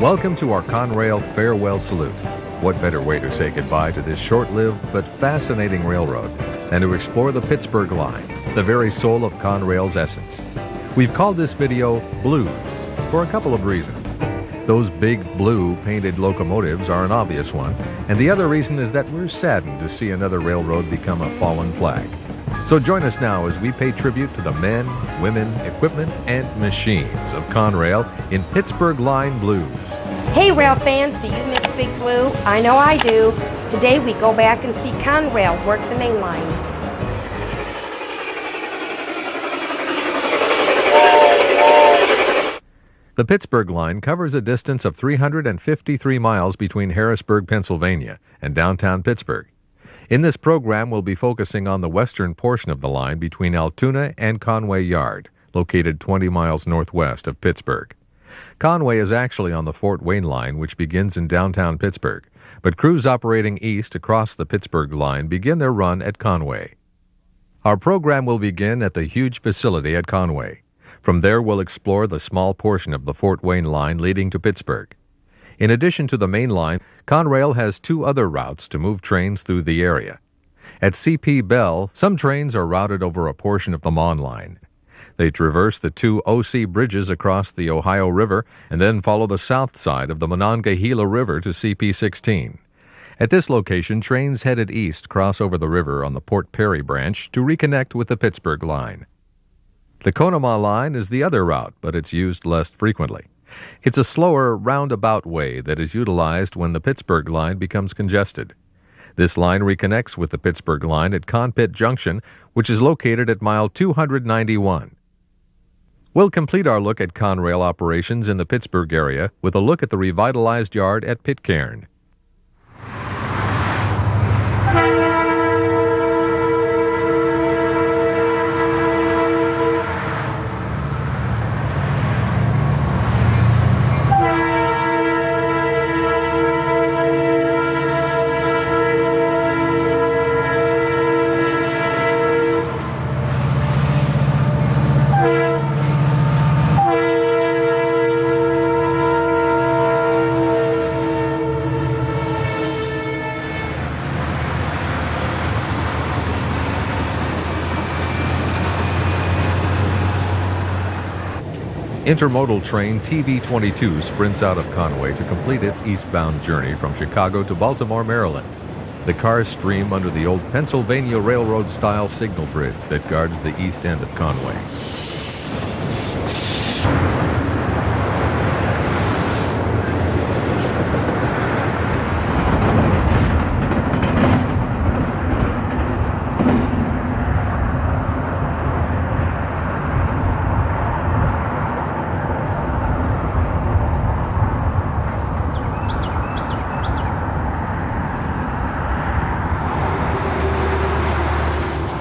Welcome to our Conrail farewell salute. What better way to say goodbye to this short-lived but fascinating railroad than to explore the Pittsburgh line, the very soul of Conrail's essence. We've called this video Blues for a couple of reasons. Those big blue painted locomotives are an obvious one, and the other reason is that we're saddened to see another railroad become a fallen flag. So join us now as we pay tribute to the men, women, equipment, and machines of Conrail in Pittsburgh Line Blues. Hey rail fans, do you miss Big Blue? I know I do. Today we go back and see Conrail work the main line. The Pittsburgh line covers a distance of 353 miles between Harrisburg, Pennsylvania, and downtown Pittsburgh. In this program, we'll be focusing on the western portion of the line between Altoona and Conway Yard, located 20 miles northwest of Pittsburgh. Conway is actually on the Fort Wayne line, which begins in downtown Pittsburgh, but crews operating east across the Pittsburgh line begin their run at Conway. Our program will begin at the huge facility at Conway. From there, we'll explore the small portion of the Fort Wayne line leading to Pittsburgh. In addition to the main line, Conrail has two other routes to move trains through the area. At C.P. Bell, some trains are routed over a portion of the Mon line. They traverse the two O.C. bridges across the Ohio River and then follow the south side of the Monongahela River to C.P. 16. At this location, trains headed east cross over the river on the Port Perry branch to reconnect with the Pittsburgh line. The Conemaugh line is the other route, but it's used less frequently. It's a slower, roundabout way that is utilized when the Pittsburgh line becomes congested. This line reconnects with the Pittsburgh line at Conpit Junction, which is located at mile 291. We'll complete our look at Conrail operations in the Pittsburgh area with a look at the revitalized yard at Pitcairn. Intermodal train TB22 sprints out of Conway to complete its eastbound journey from Chicago to Baltimore, Maryland. The cars stream under the old Pennsylvania Railroad-style signal bridge that guards the east end of Conway.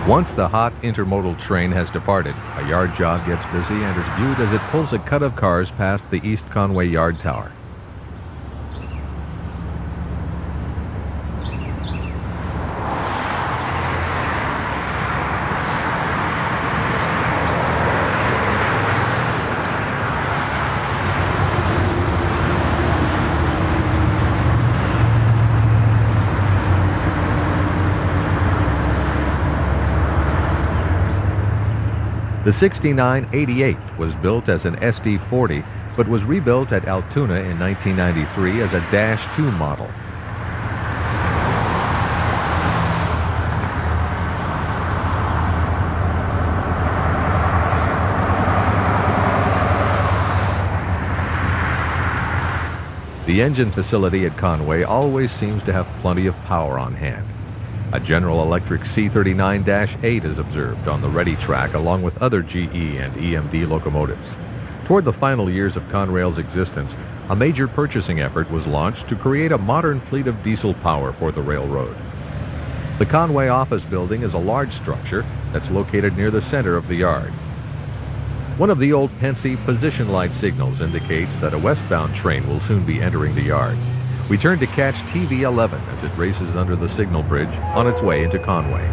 Once the hot intermodal train has departed, a yard job gets busy and is viewed as it pulls a cut of cars past the East Conway Yard Tower. The 6988 was built as an SD40, but was rebuilt at Altoona in 1993 as a Dash 2 model. The engine facility at Conway always seems to have plenty of power on hand. A General Electric C39-8 is observed on the ready track along with other GE and EMD locomotives. Toward the final years of Conrail's existence, a major purchasing effort was launched to create a modern fleet of diesel power for the railroad. The Conway office building is a large structure that's located near the center of the yard. One of the old Pensy position light signals indicates that a westbound train will soon be entering the yard. We turn to catch TV11 as it races under the signal bridge on its way into Conway.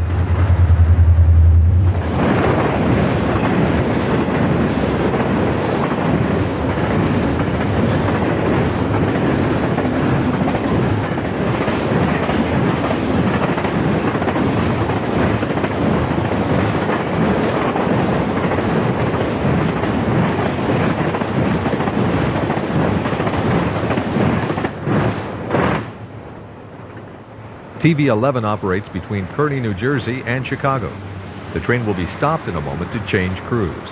TV11 operates between Kearney, New Jersey and Chicago. The train will be stopped in a moment to change crews.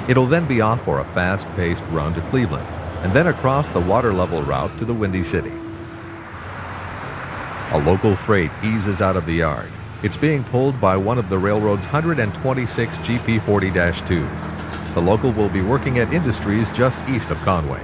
It'll then be off for a fast-paced run to Cleveland, and then across the water-level route to the Windy City. A local freight eases out of the yard. It's being pulled by one of the railroad's 126 GP40-2s. The local will be working at Industries just east of Conway.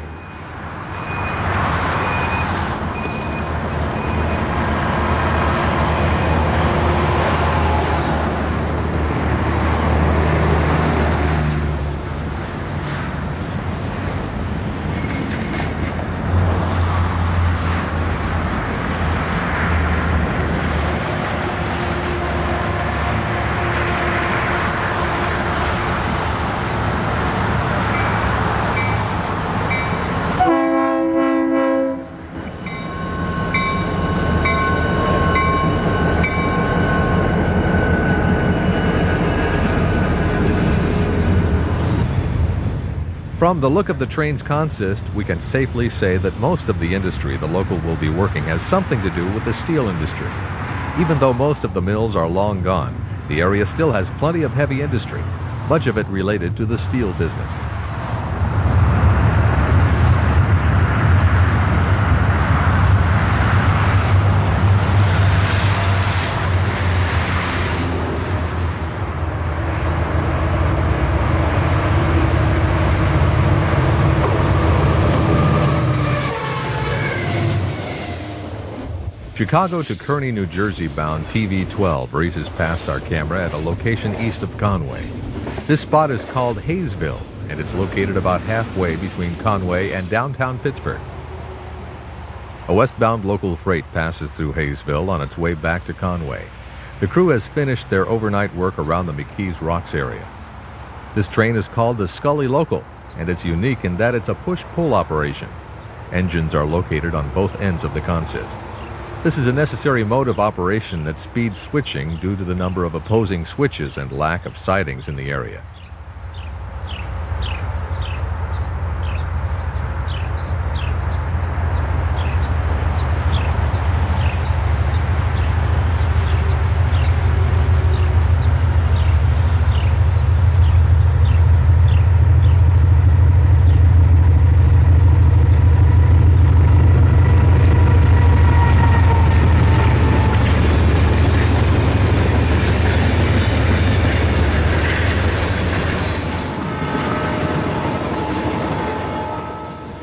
From the look of the train's consist, we can safely say that most of the industry the local will be working has something to do with the steel industry. Even though most of the mills are long gone, the area still has plenty of heavy industry, much of it related to the steel business. Chicago to Kearney, New Jersey bound TV12 races past our camera at a location east of Conway. This spot is called Haysville, and it's located about halfway between Conway and downtown Pittsburgh. A westbound local freight passes through Haysville on its way back to Conway. The crew has finished their overnight work around the McKees Rocks area. This train is called the Scully Local, and it's unique in that it's a push-pull operation. Engines are located on both ends of the consist. This is a necessary mode of operation that speeds switching due to the number of opposing switches and lack of sidings in the area.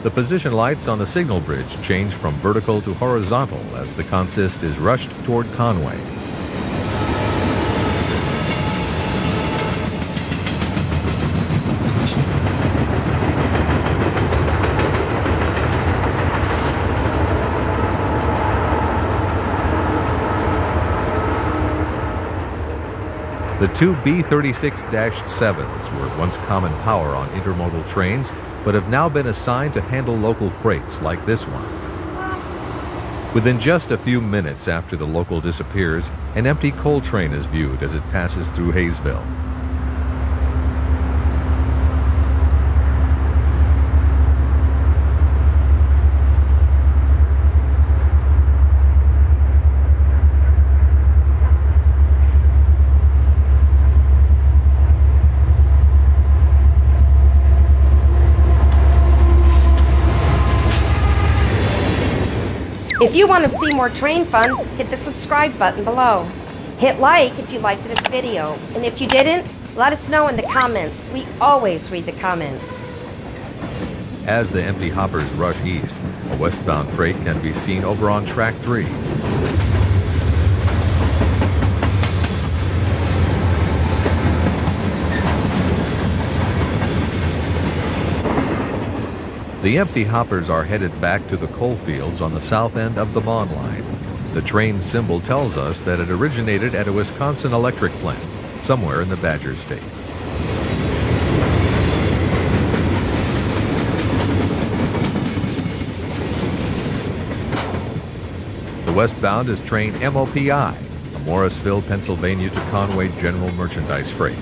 The position lights on the signal bridge change from vertical to horizontal as the consist is rushed toward Conway. The two B36-7s were once common power on intermodal trains, but have now been assigned to handle local freights like this one. Within just a few minutes after the local disappears, an empty coal train is viewed as it passes through Haysville. If you want to see more train fun, hit the subscribe button below. Hit like if you liked this video. And if you didn't, let us know in the comments. We always read the comments. As the empty hoppers rush east, a westbound freight can be seen over on track 3. The empty hoppers are headed back to the coal fields on the south end of the mainline. The train symbol tells us that it originated at a Wisconsin electric plant, somewhere in the Badger State. The westbound is train MOPI, a Morrisville, Pennsylvania to Conway general merchandise freight.